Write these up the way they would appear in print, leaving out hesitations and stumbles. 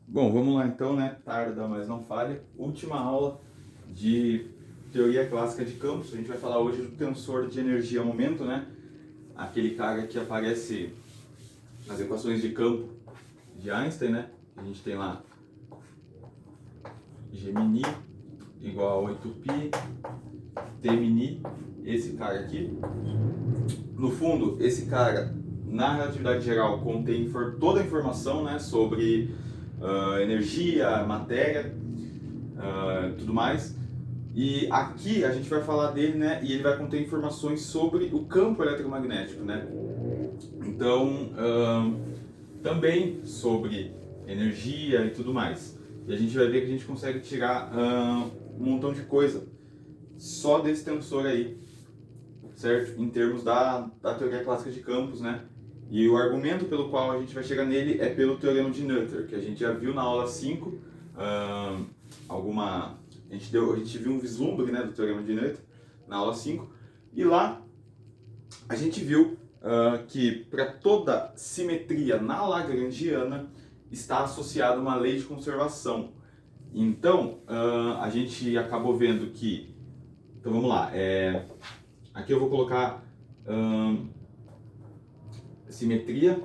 Bom, vamos lá então, né? Tarda, mas não falha. Última aula de teoria clássica de campos. A gente vai falar hoje do tensor de energia-momento, né? Aquele cara que aparece nas equações de campo de Einstein, né? A gente tem lá Gmini igual a 8π, Tmini, esse cara aqui. No fundo, esse cara, na relatividade geral, contém toda a informação, né, sobre energia, matéria, tudo mais. E aqui a gente vai falar dele, né, e ele vai conter informações sobre o campo eletromagnético, né. Então, também sobre energia e tudo mais. E a gente vai ver que a gente consegue tirar um montão de coisa só desse tensor aí, certo? Em termos da teoria clássica de campos, né? E o argumento pelo qual a gente vai chegar nele é pelo teorema de Noether, que a gente já viu na aula 5, a gente viu um vislumbre, né, do teorema de Noether na aula 5, e lá a gente viu que para toda simetria na Lagrangiana está associada uma lei de conservação. Então, a gente acabou vendo que... Então vamos lá, aqui eu vou colocar simetria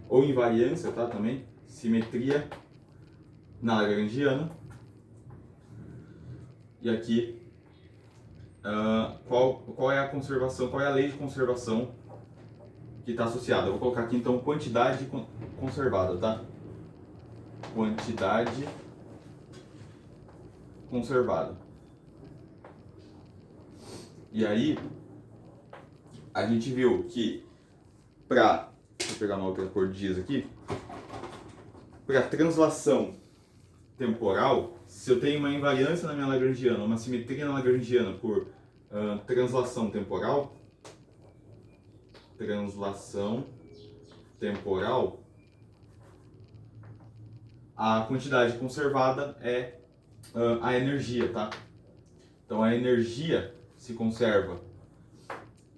ou invariância, tá? Também simetria na Lagrangiana. E aqui qual é a conservação, qual é a lei de conservação que está associada. Eu vou colocar aqui então quantidade conservada, tá? Quantidade conservada. E aí a gente viu que deixa eu pegar uma outra cor de giz aqui, para translação temporal, se eu tenho uma invariância na minha Lagrangiana, uma simetria na Lagrangiana por translação temporal, a quantidade conservada é a energia, tá? Então a energia se conserva.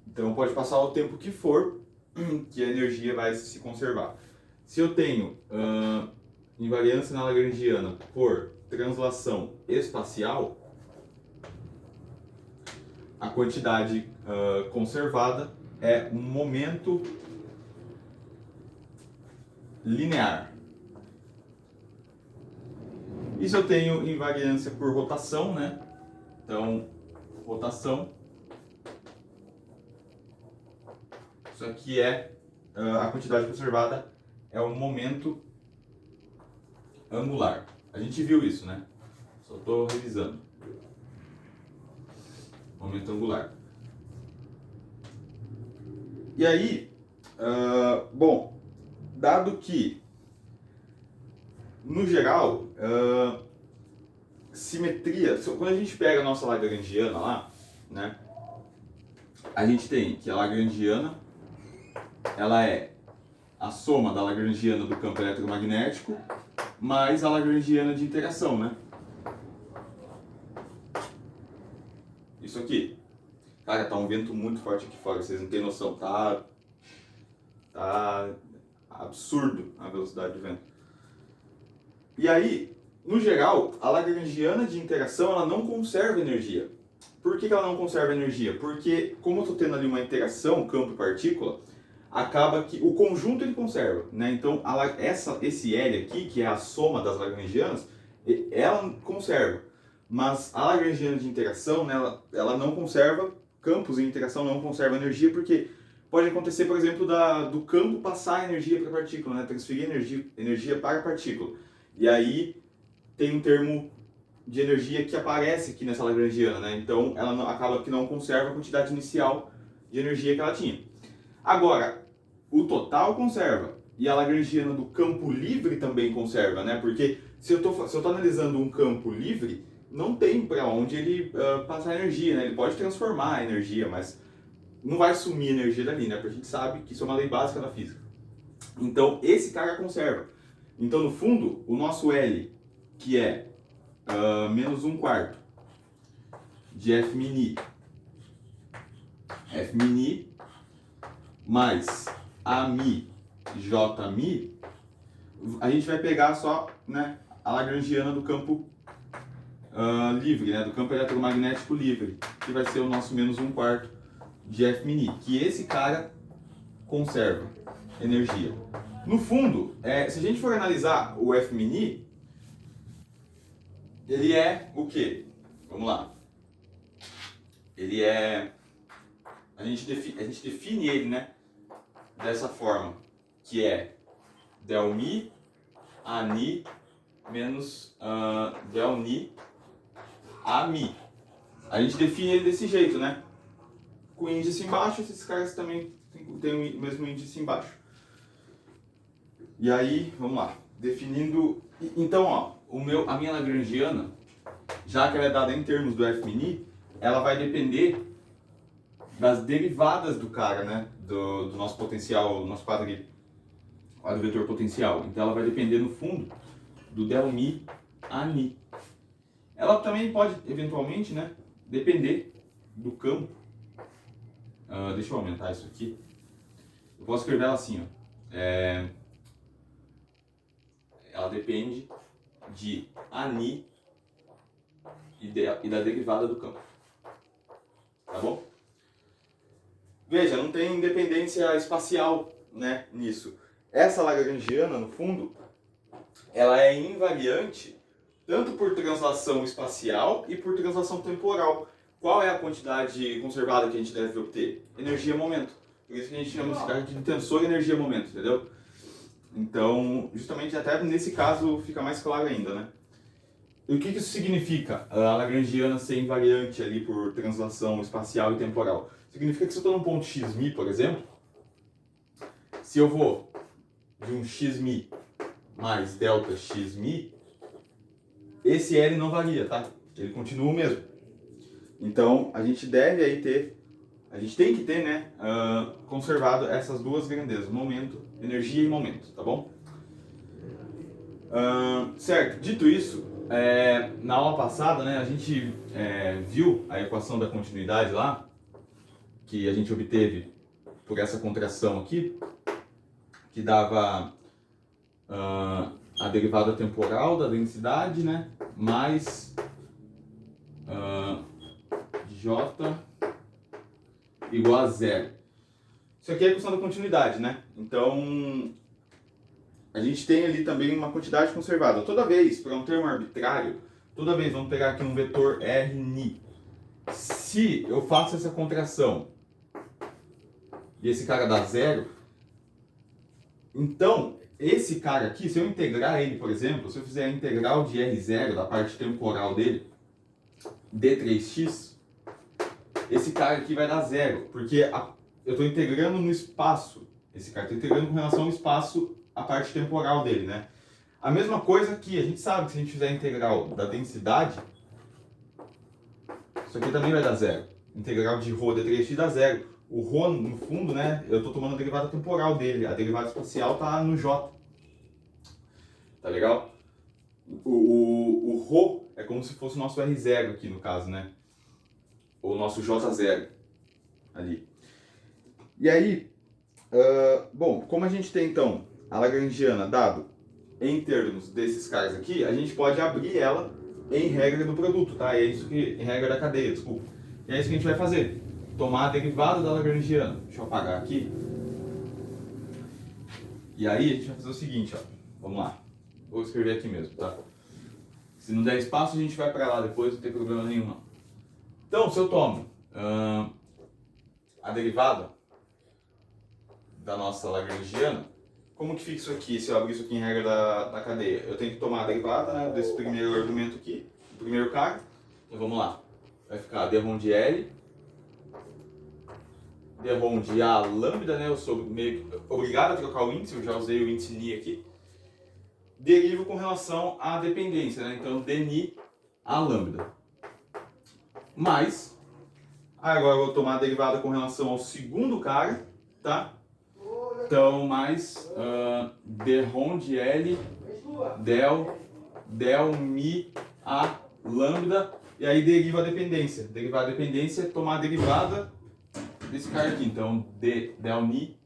Então pode passar o tempo que for, que a energia vai se conservar. Se eu tenho invariância na Lagrangiana por translação espacial, a quantidade conservada é um momento linear. E se eu tenho invariância por rotação, né? Então, rotação, isso aqui é a quantidade conservada é um momento angular. A gente viu isso, né? Só estou revisando. Momento angular. E aí, bom, dado que, no geral, simetria, quando a gente pega a nossa Lagrangiana lá, né, a gente tem que a Lagrangiana, ela é a soma da Lagrangiana do campo eletromagnético mais a Lagrangiana de interação, né? Isso aqui. Cara, tá um vento muito forte aqui fora, vocês não têm noção, tá absurdo a velocidade do vento. E aí, no geral, a Lagrangiana de interação, ela não conserva energia. Por que ela não conserva energia? Porque, como eu estou tendo ali uma interação, campo e partícula, acaba que o conjunto ele conserva, né? Então, esse L aqui, que é a soma das Lagrangianas, ela conserva. Mas a Lagrangiana de interação, né, ela não conserva, campos em interação não conserva energia, porque pode acontecer, por exemplo, do campo passar energia para a partícula, né? Transferir energia para a partícula. E aí tem um termo de energia que aparece aqui nessa Lagrangiana, né? Então ela acaba que não conserva a quantidade inicial de energia que ela tinha. Agora, o total conserva. E a Lagrangiana do campo livre também conserva, né? Porque se eu tô analisando um campo livre, não tem para onde ele passar energia, né? Ele pode transformar a energia, mas não vai sumir energia dali, né? Porque a gente sabe que isso é uma lei básica da física. Então, esse cara conserva. Então, no fundo, o nosso L, que é menos 1/4 de F mini mais A mi J mi, a gente vai pegar só, né, a lagrangiana do campo livre, né, do campo eletromagnético livre, que vai ser o nosso menos 1/4 de F min, que esse cara conserva energia. No fundo, se a gente for analisar o F min, ele é o quê? Vamos lá. Ele é... A gente define ele, né, dessa forma, que é del mi a ni menos del ni a mi. A gente define ele desse jeito, né? Com o índice embaixo, esses caras também têm o mesmo índice embaixo. E aí, vamos lá. Definindo... Então, ó, a minha lagrangiana, já que ela é dada em termos do F min, ela vai depender das derivadas do cara, né? Do nosso potencial, do nosso quadro vetor potencial. Então ela vai depender, no fundo, do del mi a ni. Ela também pode, eventualmente, né, depender do campo. Deixa eu aumentar isso aqui. Eu posso escrever ela assim, ó. Ela depende de ani e da derivada do campo. Tá bom? Veja, não tem independência espacial, né, nisso. Essa lagrangiana, no fundo, ela é invariante tanto por translação espacial e por translação temporal. Qual é a quantidade conservada que a gente deve obter? Energia-momento. Por isso que a gente chama esse cara de tensor energia-momento, entendeu? Então, justamente até nesse caso fica mais claro ainda, né? E o que isso significa? A lagrangiana ser invariante ali por translação espacial e temporal. Significa que se eu estou num ponto xmi, por exemplo, se eu vou de um xmi mais delta xmi, esse L não varia, tá? Ele continua o mesmo. Então, a gente tem que ter, né, conservado essas duas grandezas, momento, energia e momento, tá bom? Certo, dito isso, na aula passada, né, a gente viu a equação da continuidade lá, que a gente obteve por essa contração aqui, que dava a derivada temporal da densidade, né, mais J igual a zero. Isso aqui é a equação da continuidade, né? Então, a gente tem ali também uma quantidade conservada. Toda vez, para um termo arbitrário, toda vez, vamos pegar aqui um vetor Rn. Se eu faço essa contração e esse cara dá zero, então, esse cara aqui, se eu integrar ele, por exemplo, se eu fizer a integral de R0 da parte temporal dele, d3x, esse cara aqui vai dar zero, porque eu estou integrando no espaço, esse cara, estou integrando com relação ao espaço a parte temporal dele, né? A mesma coisa aqui, a gente sabe que se a gente fizer a integral da densidade, isso aqui também vai dar zero. Integral de ρ d3x dá zero. O ρ, no fundo, né, eu estou tomando a derivada temporal dele, a derivada espacial está no j. Tá legal? O ρ é como se fosse o nosso R0 aqui no caso, né? Ou o nosso J0 ali. E aí, bom, como a gente tem então a lagrangiana dado em termos desses caras aqui, a gente pode abrir ela em regra do produto, tá? É isso que, em regra da cadeia, desculpa. E é isso que a gente vai fazer. Tomar a derivada da lagrangiana. Deixa eu apagar aqui. E aí a gente vai fazer o seguinte, ó. Vamos lá. Vou escrever aqui mesmo, tá? Se não der espaço, a gente vai para lá depois, não tem problema nenhum, não. Então, se eu tomo a derivada da nossa lagrangiana, como que fica isso aqui, se eu abrir isso aqui em regra da cadeia? Eu tenho que tomar a derivada, né, desse primeiro argumento aqui, do primeiro cara. Então vamos lá. Vai ficar d-rom de L, d-rom de A lambda, né, eu sou meio obrigado a trocar o índice, eu já usei o índice ni aqui. Derivo com relação à dependência, né, então dni a lambda. Mais, agora eu vou tomar a derivada com relação ao segundo cara, tá? Então, mais d-rom de L del mi a lambda, e aí deriva a dependência. Derivar a dependência é tomar a derivada desse cara aqui. Então, del mi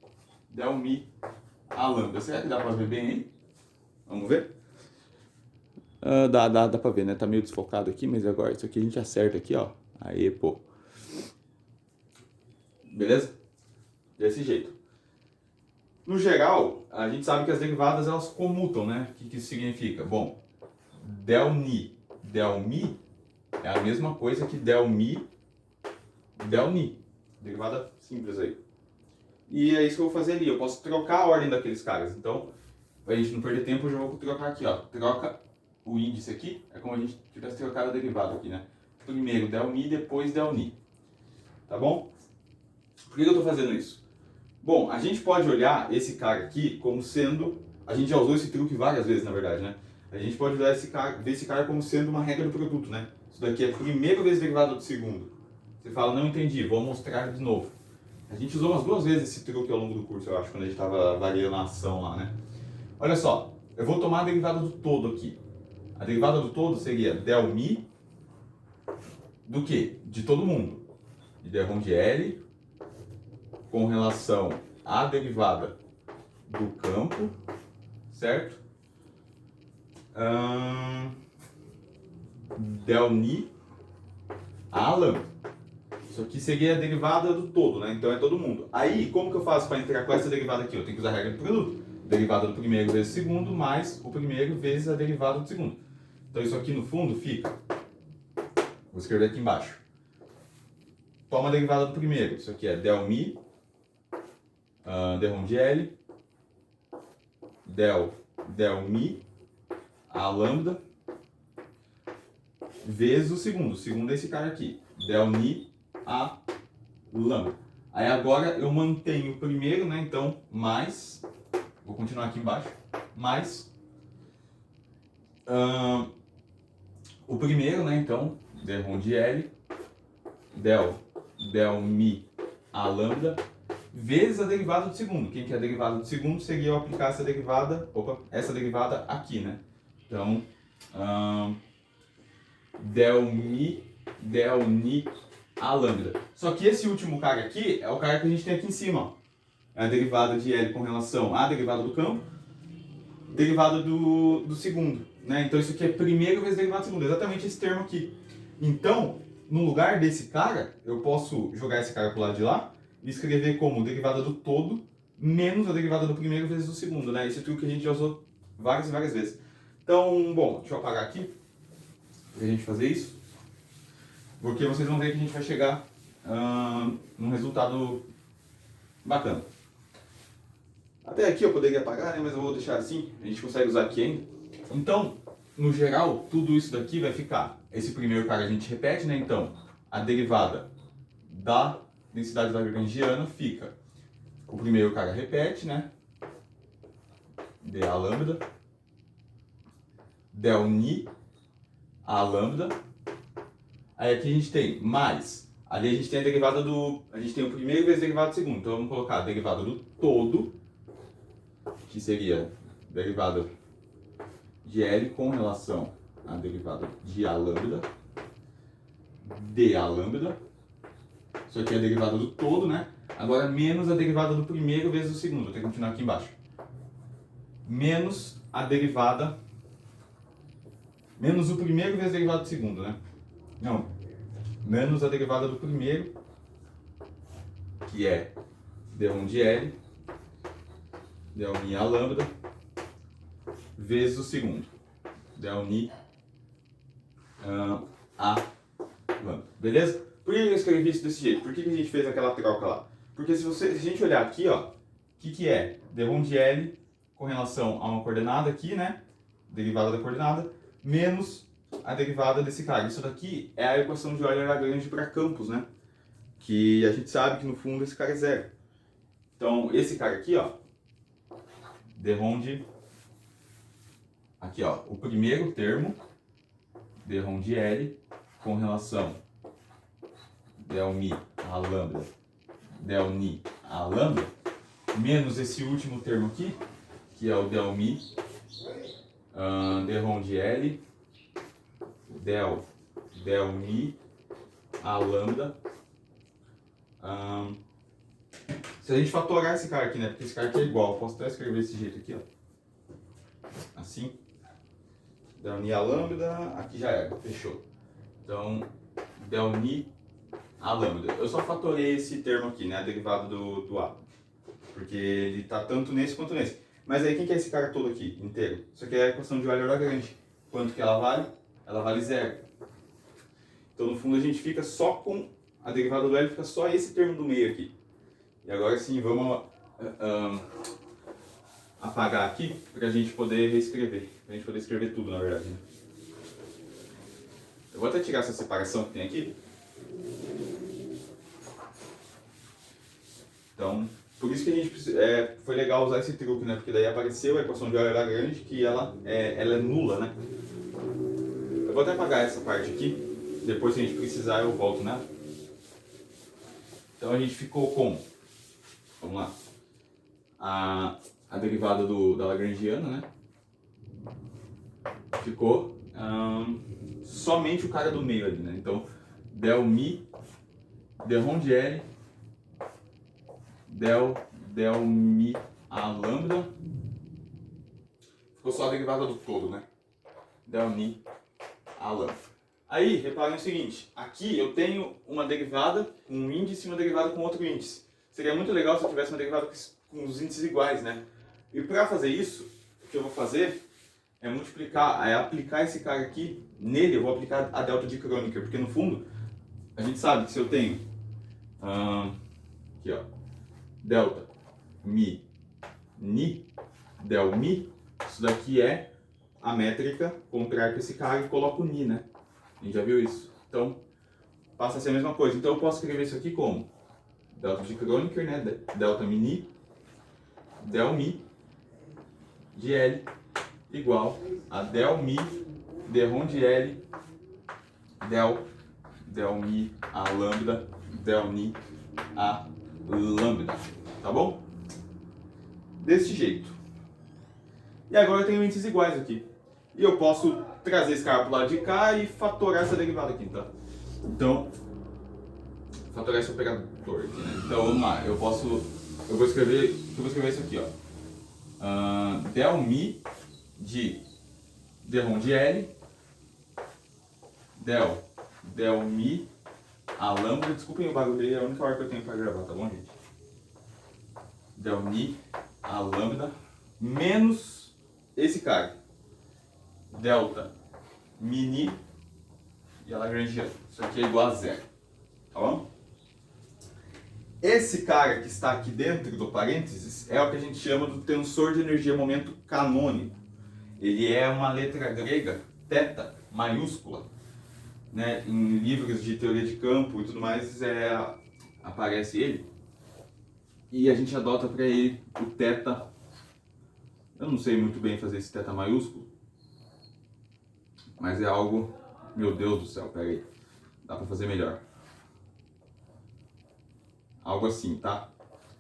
a lambda. Será que dá para ver bem aí? Vamos ver? Dá para ver, né? Tá meio desfocado aqui, mas agora isso aqui a gente acerta aqui, ó. Aí, pô. Beleza? Desse jeito. No geral, a gente sabe que as derivadas elas comutam, né? O que isso significa? Bom, del ni, del mi é a mesma coisa que del mi, del ni. Derivada simples aí. E é isso que eu vou fazer ali. Eu posso trocar a ordem daqueles caras. Então, pra gente não perder tempo, eu já vou trocar aqui, ó. Troca o índice aqui, é como a gente tivesse trocado a derivada aqui, né? Primeiro del mi, depois del ni. Tá bom? Por que eu estou fazendo isso? Bom, a gente pode olhar esse cara aqui como sendo... A gente já usou esse truque várias vezes, na verdade, né? A gente pode olhar esse cara, ver esse cara como sendo uma regra do produto, né? Isso daqui é primeiro vezes derivado do segundo. Você fala, não entendi, vou mostrar de novo. A gente usou umas 2 vezes esse truque ao longo do curso, eu acho, quando a gente estava variando a ação lá, né? Olha só, eu vou tomar a derivada do todo aqui. A derivada do todo seria del mi do quê? De todo mundo. De derrom de L com relação à derivada do campo, certo? Del ni a lambda. Isso aqui seria a derivada do todo, né? Então é todo mundo. Aí, como que eu faço para entrar com essa derivada aqui? Eu tenho que usar a regra do produto. Derivada do primeiro vezes o segundo, mais o primeiro vezes a derivada do segundo. Então isso aqui no fundo fica... Vou escrever aqui embaixo. Toma a derivada do primeiro. Isso aqui é del mi, derrom de L, del mi, a lambda, vezes o segundo. O segundo é esse cara aqui. Del ni a lambda. Aí agora eu mantenho o primeiro, né? Então, mais... Vou continuar aqui embaixo. Mais... o primeiro, né? Então, derrom de L, del mi a lambda, vezes a derivada do segundo. Quem que é a derivada do segundo seria eu aplicar essa derivada aqui, né? Então, del mi, del ni a lambda. Só que esse último cara aqui é o cara que a gente tem aqui em cima, ó. É a derivada de L com relação à derivada do campo, derivada do segundo, né? Então isso aqui é primeiro vezes derivada do segundo, exatamente esse termo aqui. Então, no lugar desse cara, eu posso jogar esse cara pro lado de lá e escrever como derivada do todo menos a derivada do primeiro vezes do segundo, né? Esse truque que a gente já usou várias e várias vezes. Então, bom, deixa eu apagar aqui pra gente fazer isso, porque vocês vão ver que a gente vai chegar num resultado bacana. Até aqui eu poderia apagar, né? Mas eu vou deixar assim, a gente consegue usar aqui ainda. Então, no geral, tudo isso daqui vai ficar. Esse primeiro cara a gente repete, né? Então, a derivada da densidade lagrangiana fica. O primeiro cara repete, né? dA lambda, del ni a lambda. Aí aqui a gente tem mais. Ali a gente tem a derivada do... A gente tem o primeiro vezes a derivada do segundo. Então vamos colocar a derivada do todo, que seria a derivada de L com relação à derivada de A lambda, dA lambda. Isso aqui é a derivada do todo, né? Agora menos a derivada do primeiro vezes o segundo. Vou ter que continuar aqui embaixo. Menos a derivada... Menos o primeiro vezes a derivada do segundo, né? Não. Menos a derivada do primeiro, que é derrom de L, del mi a lambda, vezes o segundo, del ni a lambda. Beleza? Por que eu escrevi isso desse jeito? Por que a gente fez aquela troca lá? Porque se a gente olhar aqui, ó, o que é? Derrom de L com relação a uma coordenada aqui, né? Derivada da coordenada, menos a derivada desse cara. Isso daqui é a equação de Euler-Lagrange para campos, né? Que a gente sabe que no fundo esse cara é zero. Então, esse cara aqui, ó, derrom de... Aqui, ó, o primeiro termo, derrom de L, com relação del mi a lambda, del ni a lambda, menos esse último termo aqui, que é o del mi, derrom de L, del mi a lambda, Se a gente fatorar esse cara aqui, né? Porque esse cara aqui é igual. Eu posso até escrever desse jeito aqui, ó. Assim. Del ni a lambda. Aqui já era. Fechou. Então, del ni a lambda. Eu só fatorei esse termo aqui, né? A derivada do A. Porque ele tá tanto nesse quanto nesse. Mas aí quem que é esse cara todo aqui, inteiro? Isso aqui é a equação de Euler Lagrange. Quanto que ela vale? Ela vale zero. Então no fundo a gente fica só com a derivada do L, fica só esse termo do meio aqui. E agora sim, vamos apagar aqui para a gente poder reescrever. Para a gente poder escrever tudo, na verdade. Né? Eu vou até tirar essa separação que tem aqui. Então, por isso que a gente foi legal usar esse truque, né? Porque daí apareceu a equação de Euler Lagrange que ela é nula, né? Eu vou até apagar essa parte aqui. Depois, se a gente precisar, eu volto nela. Então a gente ficou com, vamos lá, a derivada da Lagrangiana, né? Ficou somente o cara do meio ali, né? Então, del mi, del rho de L, del mi a lambda, ficou só a derivada do todo, né? Del mi a lambda. Aí, reparem o seguinte, aqui eu tenho uma derivada com um índice e uma derivada com outro índice. Seria muito legal se eu tivesse uma derivada com os índices iguais, né? E para fazer isso, o que eu vou fazer é aplicar esse cara aqui, nele eu vou aplicar a delta de Kronecker, porque no fundo, a gente sabe que se eu tenho, aqui ó, delta, mi, ni, del mi, isso daqui é a métrica contrária com esse cara e coloco o ni, né? A gente já viu isso. Então, passa a ser a mesma coisa. Então, eu posso escrever isso aqui como delta de Kronecker, né? Delta mi, del mi de L igual a del mi de rho de L del mi a lambda del ni a lambda. Tá bom? Desse jeito. E agora eu tenho índices iguais aqui. E eu posso trazer esse cara para o lado de cá e fatorar essa derivada aqui, tá? Então, fatorar esse operador aqui, né? Então, vamos lá. Eu vou escrever isso aqui, ó. Del mi de rho de L del mi a lambda. Desculpem o barulho aí, é a única hora que eu tenho para gravar, tá bom, gente? Del mi a lambda menos esse cara. Delta mini e a Lagrangiana. Isso aqui é igual a zero. Tá bom? Esse cara que está aqui dentro do parênteses é o que a gente chama do tensor de energia-momento canônico. Ele é uma letra grega, θ, maiúscula. Né? Em livros de teoria de campo e tudo mais aparece ele. E a gente adota para ele o θ. Eu não sei muito bem fazer esse θ maiúsculo. Mas é algo... Meu Deus do céu, pera aí. Dá pra fazer melhor. Algo assim, tá?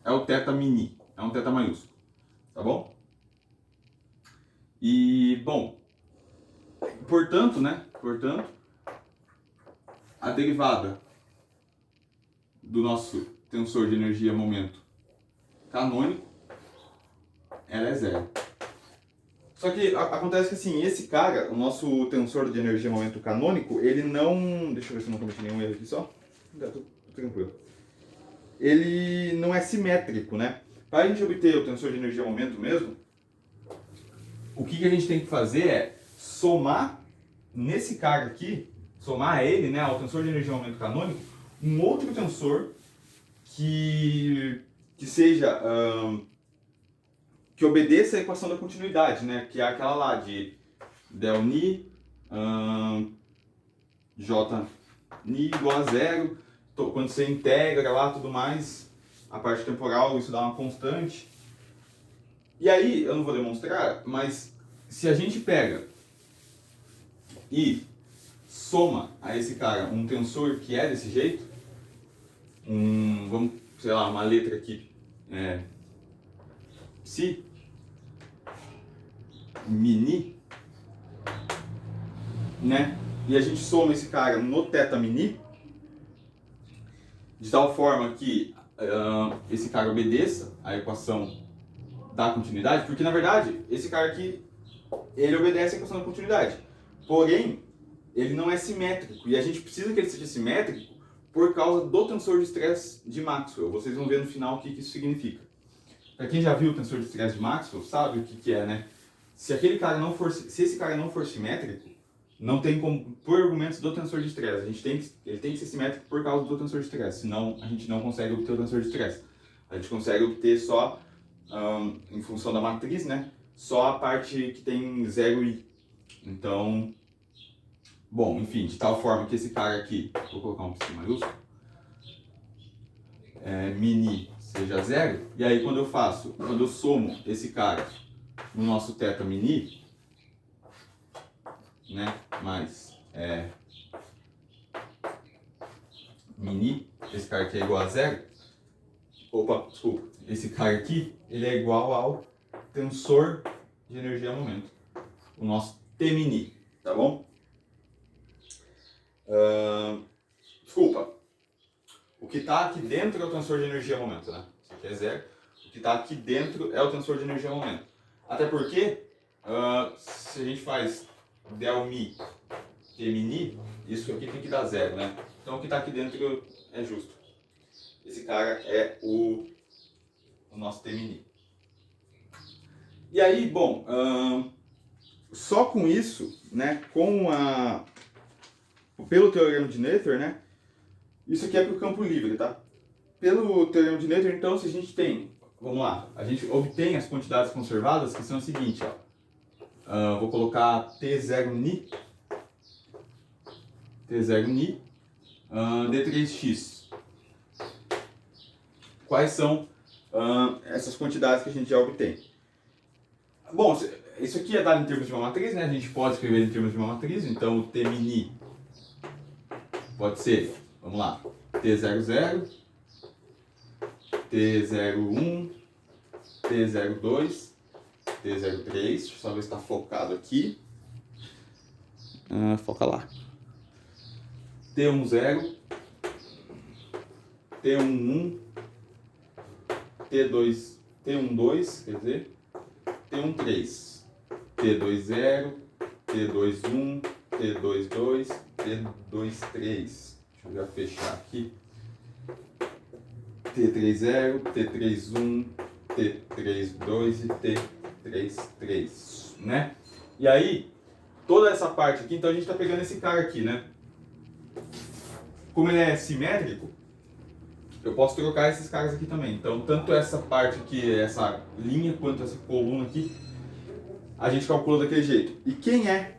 É o θ mini. É um θ maiúsculo. Tá bom? E, bom... Portanto, né? A derivada do nosso tensor de energia-momento canônico, ela é zero. Só que acontece que assim, esse cara, o nosso tensor de energia-momento canônico, ele não... Deixa eu ver se eu não cometi nenhum erro aqui só. Tô tranquilo. Ele não é simétrico, né? Para a gente obter o tensor de energia-momento mesmo, o que a gente tem que fazer é somar nesse cara aqui, somar a ele, né, ao tensor de energia-momento canônico, um outro tensor que seja... que obedeça à equação da continuidade, né? Que é aquela lá de del ni j ni igual a zero. Quando você integra lá tudo mais, a parte temporal, isso dá uma constante. E aí, eu não vou demonstrar, mas se a gente pega e soma a esse cara um tensor que é desse jeito, vamos, sei lá, uma letra aqui, psi, mini, né? E a gente soma esse cara no θ mini, de tal forma que esse cara obedeça à equação da continuidade, porque na verdade esse cara aqui, ele obedece à equação da continuidade, porém ele não é simétrico, e a gente precisa que ele seja simétrico por causa do tensor de estresse de Maxwell. Vocês vão ver no final o que isso significa. Para quem já viu o tensor de estresse de Maxwell, sabe o que é, né? Se esse cara não for simétrico, não tem como, por argumentos do tensor de estresse, ele tem que ser simétrico por causa do tensor de estresse, senão a gente não consegue obter o tensor de estresse. A gente consegue obter só, em função da matriz, né? Só a parte que tem 0 i. Então, bom, enfim, de tal forma que esse cara aqui, vou colocar um psi maiúsculo, mini seja 0, e aí quando eu somo esse cara no nosso θ mini, né, mais mini, esse cara aqui é igual a 0, desculpa, esse cara aqui, ele é igual ao tensor de energia momento, o nosso T mini, tá bom? Desculpa, o que está aqui dentro é o tensor de energia momento, né? Isso aqui é 0, o que está aqui dentro é o tensor de energia momento. Até porque, se a gente faz del mi T mini, isso aqui tem que dar 0, né? Então o que está aqui dentro é justo. Esse cara é o nosso T mini. E aí, bom, só com isso, né, pelo teorema de Noether, né, isso aqui é para o campo livre, tá? Pelo teorema de Noether, então, se a gente tem, vamos lá, a gente obtém as quantidades conservadas, que são as seguintes, ó. Vou colocar T0 ni D3x. Quais são essas quantidades que a gente já obtém? Bom, isso aqui é dado em termos de uma matriz, né? A gente pode escrever em termos de uma matriz, então o T mini pode ser, vamos lá, T00, T01, T02, T03, deixa eu só ver se está focado aqui. Foca lá. T10, T11, T12, quer dizer, T13, T20, T21, T22, T23. Deixa eu já fechar aqui. T30, T31, T32 e T33, né? E aí, toda essa parte aqui, então a gente está pegando esse cara aqui, né? Como ele é simétrico, eu posso trocar esses caras aqui também. Então, tanto essa parte aqui, essa linha, quanto essa coluna aqui, a gente calcula daquele jeito. E quem é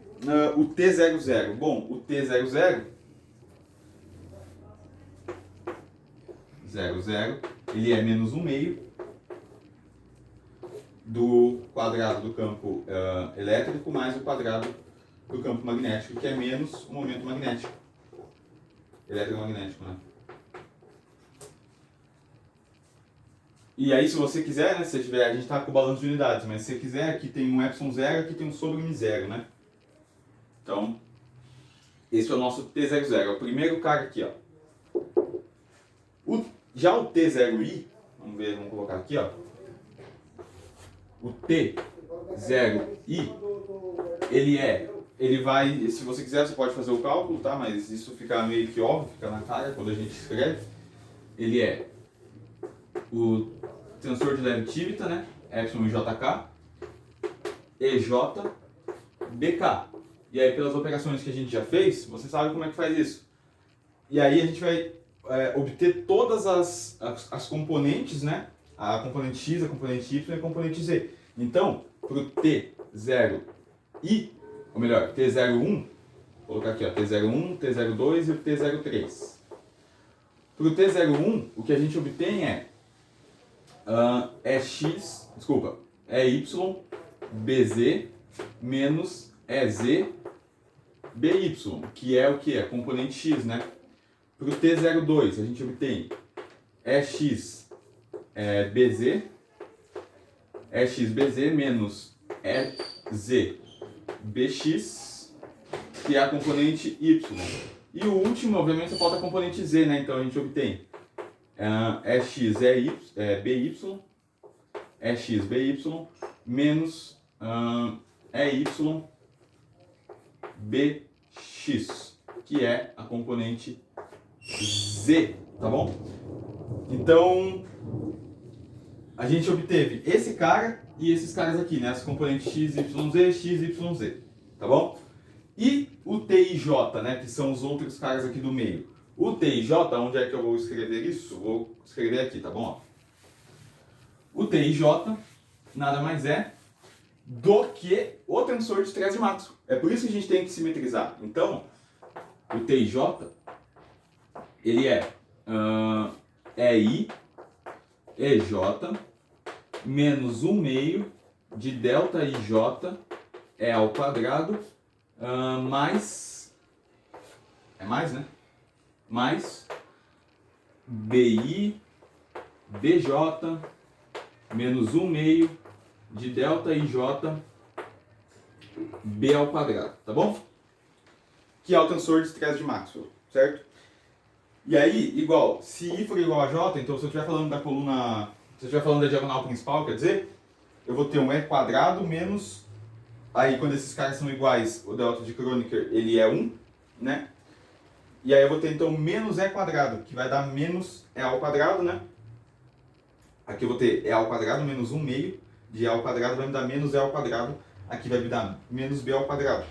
o T00? Bom, o T00, ele é menos 1/2 do quadrado do campo elétrico mais o quadrado do campo magnético, que é menos o momento magnético. Eletromagnético, né? E aí, se você quiser, né, se você tiver, a gente está com o balanço de unidades, mas se você quiser, aqui tem um epsilon 0, aqui tem um sobre μ0, né? Então, esse é o nosso T00, é o primeiro cara aqui, ó. Já o T0i, vamos colocar aqui, ó. O T0i, ele vai, se você quiser, você pode fazer o cálculo, tá? Mas isso fica meio que óbvio, fica na cara quando a gente escreve. Ele é o tensor de Levi-Civita, né? Epsilon JK, EJ, BK. E aí, pelas operações que a gente já fez, você sabe como é que faz isso. E aí a gente vai obter todas as componentes, né? A componente X, a componente Y e a componente Z. Então, para o T0i, ou melhor, T01, vou colocar aqui, ó, T01, T02 e o T03. Para o T01, o que a gente obtém é Y, BZ menos EZ, BY, que é o que? A componente X, né? Para o T02, a gente obtém EX, BZ, EXBZ menos EZ, BX, que é a componente Y. E o último, obviamente, só falta a componente Z, né? Então a gente obtém é x é by, é x by, menos é y bx, que é a componente z, tá bom? Então, a gente obteve esse cara e esses caras aqui, né? As componentes x, y, z, x, y, z, tá bom? E o t e j, né? Que são os outros caras aqui do meio. O t e j, onde é que eu vou escrever isso? Vou escrever aqui, tá bom? O t e j nada mais é do que o tensor de Teresa de Maxwell. É por isso que a gente tem que simetrizar. Então, o t e j, ele é EI EJ menos 1 meio de delta IJ é ao quadrado mais, é mais, né? Mais BI BJ menos 1 meio de delta IJ B ao quadrado, tá bom? Que é o tensor de Teresa de Maxwell, certo? E aí, igual, se I for igual a J, então se eu estiver falando da coluna, se eu estiver falando da diagonal principal, quer dizer, eu vou ter um E quadrado menos, aí quando esses caras são iguais, o delta de Kronecker, ele é 1, né? E aí eu vou ter então menos E quadrado, que vai dar menos E ao quadrado, né? Aqui eu vou ter E ao quadrado menos 1 meio de E ao quadrado vai me dar menos E ao quadrado, aqui vai me dar menos B ao quadrado.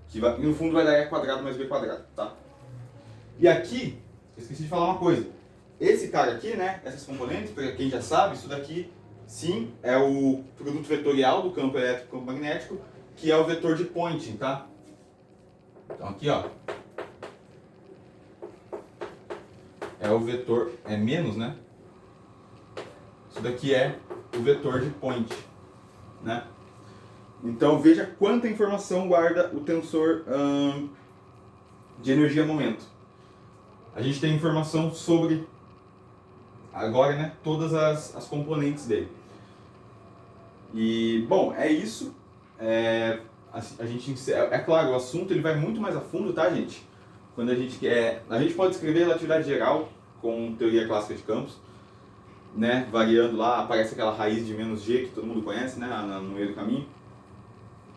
Que vai, no fundo vai dar E quadrado mais B quadrado, tá? E aqui, eu esqueci de falar uma coisa. Esse cara aqui, né, essas componentes, para quem já sabe, isso daqui, sim, é o produto vetorial do campo elétrico e campo magnético, que é o vetor de Poynting, tá? Então aqui, ó, é o vetor, é menos, né? Isso daqui é o vetor de Poynting, né? Então veja quanta informação guarda o tensor de energia-momento. A gente tem informação sobre, agora, né, todas as componentes dele. E, bom, é isso. A gente, é claro, o assunto ele vai muito mais a fundo, tá, gente? Quando a gente quer... A gente pode escrever relatividade geral com teoria clássica de campos, né? Variando lá, aparece aquela raiz de menos g que todo mundo conhece, né? No meio do caminho.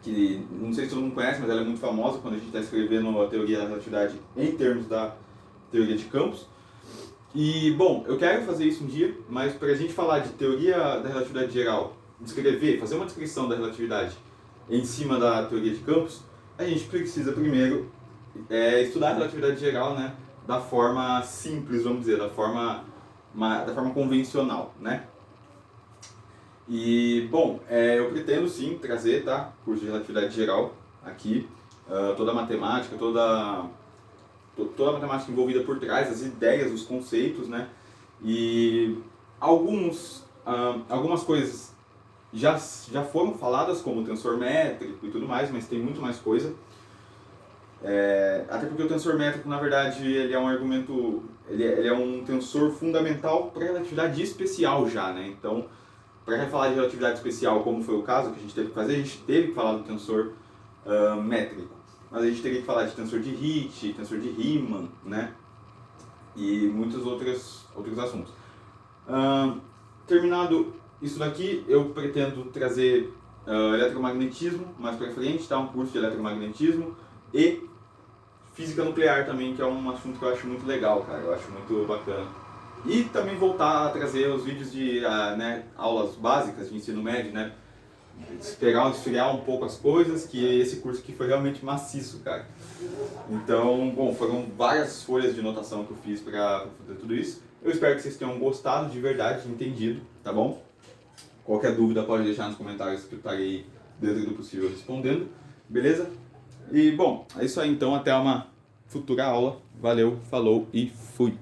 Que não sei se todo mundo conhece, mas ela é muito famosa quando a gente está escrevendo a teoria da relatividade em termos da teoria de campos. E, bom, eu quero fazer isso um dia, mas para a gente falar de teoria da relatividade geral, descrever, fazer uma descrição da relatividade em cima da teoria de campos, a gente precisa primeiro estudar a relatividade geral, né, da forma simples, vamos dizer, da forma convencional, né? E, bom, eu pretendo sim trazer, tá, curso de relatividade geral aqui, toda a matemática, toda a matemática envolvida por trás, as ideias, os conceitos, né? E algumas coisas já foram faladas, como o tensor métrico e tudo mais, mas tem muito mais coisa. Até porque o tensor métrico, na verdade, ele é um argumento, ele é um tensor fundamental para a relatividade especial já, né? Então, para falar de relatividade especial, como foi o caso que a gente teve que fazer, a gente teve que falar do tensor métrico. Mas a gente teria que falar de tensor de Hit, tensor de Riemann, né? E muitos outros assuntos. Terminado isso daqui, eu pretendo trazer eletromagnetismo mais pra frente, tá? Um curso de eletromagnetismo e física nuclear também, que é um assunto que eu acho muito legal, cara. Eu acho muito bacana. E também voltar a trazer os vídeos de aulas básicas de ensino médio, né? Esfriar um pouco as coisas, que esse curso aqui foi realmente maciço, cara. Então, bom, foram várias folhas de anotação que eu fiz para fazer tudo isso. Eu espero que vocês tenham gostado de verdade, entendido, tá bom? Qualquer dúvida pode deixar nos comentários que eu estarei, dentro do possível, respondendo, beleza? E, bom, é isso aí então, até uma futura aula. Valeu, falou e fui!